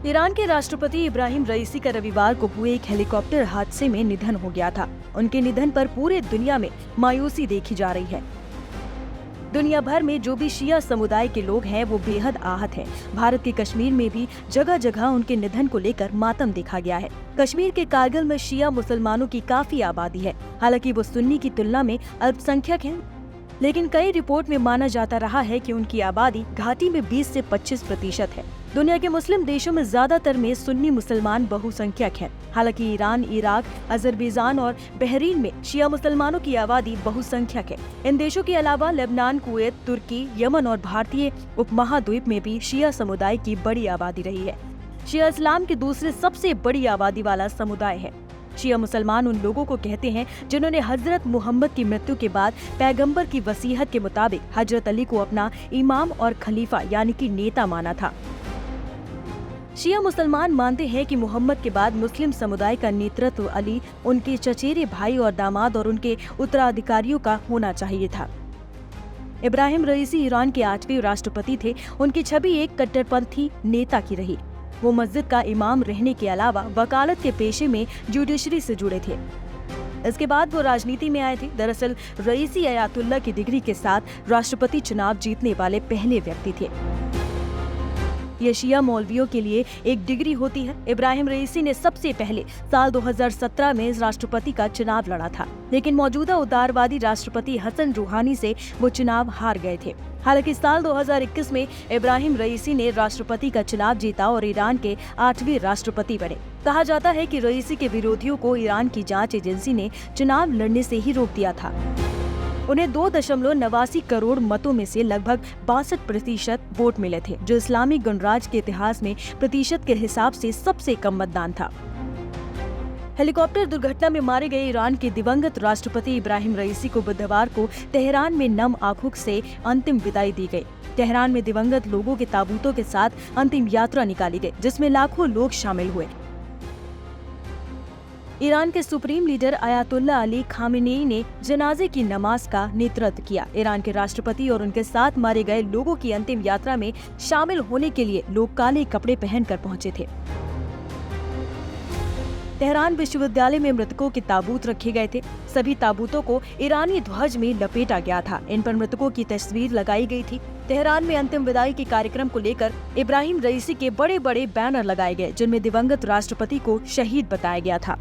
Iran के राष्ट्रपति इब्राहिम रईसी का रविवार को हुए एक हेलीकॉप्टर हादसे में निधन हो गया था। उनके निधन पर पूरे दुनिया में मायूसी देखी जा रही है। दुनिया भर में जो भी शिया समुदाय के लोग हैं वो बेहद आहत हैं। भारत के कश्मीर में भी जगह जगह उनके निधन को लेकर मातम देखा गया है। कश्मीर के कारगिल में शिया मुसलमानों की काफी आबादी है। हालांकि वो सुन्नी की तुलना में अल्पसंख्यक हैं, लेकिन कई रिपोर्ट में माना जाता रहा है कि उनकी आबादी घाटी में 20 से 25% है। दुनिया के मुस्लिम देशों में ज्यादातर में सुन्नी मुसलमान बहुसंख्यक हैं। हालांकि ईरान, इराक, अजरबैजान और बहरीन में शिया मुसलमानों की आबादी बहुसंख्यक है। इन देशों के अलावा लेबनान, कुवैत, तुर्की, यमन और भारतीय उपमहाद्वीप में भी शिया समुदाय की बड़ी आबादी रही है। शिया इस्लाम के दूसरे सबसे बड़ी आबादी वाला समुदाय है। शिया मुसलमान उन लोगों को कहते हैं जिन्होंने हजरत मोहम्मद की मृत्यु के बाद पैगंबर की वसीयत के मुताबिक हजरत अली को अपना इमाम और खलीफा यानी कि नेता माना था। शिया मुसलमान मानते हैं कि मोहम्मद के बाद मुस्लिम समुदाय का नेतृत्व अली, उनके चचेरे भाई और दामाद और उनके उत्तराधिकारियों का होना चाहिए था। इब्राहिम रईसी ईरान के 8वें राष्ट्रपति थे। उनकी छवि एक कट्टरपंथी नेता की रही। वो मस्जिद का इमाम रहने के अलावा वकालत के पेशे में जुडिशरी से जुड़े थे। इसके बाद वो राजनीति में आए थे। दरअसल रईसी अयातुल्ला की डिग्री के साथ राष्ट्रपति चुनाव जीतने वाले पहले व्यक्ति थे। ये शिया मौलवियों के लिए एक डिग्री होती है। इब्राहिम रईसी ने सबसे पहले साल 2017 में राष्ट्रपति का चुनाव लड़ा था, लेकिन मौजूदा उदारवादी राष्ट्रपति हसन रूहानी से वो चुनाव हार गए थे। हालांकि साल 2021 में इब्राहिम रईसी ने राष्ट्रपति का चुनाव जीता और ईरान के 8वें राष्ट्रपति बने। कहा जाता है कि रईसी के विरोधियों को ईरान की जांच एजेंसी ने चुनाव लड़ने से ही रोक दिया था। उन्हें 2.89 करोड़ मतों में से लगभग 62% वोट मिले थे, जो इस्लामी गणराज्य के इतिहास में प्रतिशत के हिसाब से सबसे कम मतदान था। हेलीकॉप्टर दुर्घटना में मारे गए ईरान के दिवंगत राष्ट्रपति इब्राहिम रईसी को बुधवार को तेहरान में नम आंखों से अंतिम विदाई दी गई। तेहरान में दिवंगत लोगों के ताबूतों के साथ अंतिम यात्रा निकाली गई, जिसमें लाखों लोग शामिल हुए। ईरान के supreme leader Ayatollah Ali Khamenei ने जनाजे की नमाज का नेतृत्व किया। ईरान के राष्ट्रपति और उनके साथ मारे गए लोगों की अंतिम यात्रा में शामिल होने के लिए लोग काले कपड़े पहनकर पहुंचे थे। तेहरान विश्वविद्यालय में मृतकों के ताबूत रखे गए थे। सभी ताबूतों को ईरानी ध्वज में लपेटा गया था। इन पर मृतकों की तस्वीर लगाई गई थी। तेहरान में अंतिम विदाई के कार्यक्रम को लेकर इब्राहिम रईसी के बड़े बड़े बैनर लगाए गए, जिनमें दिवंगत राष्ट्रपति को शहीद बताया गया था।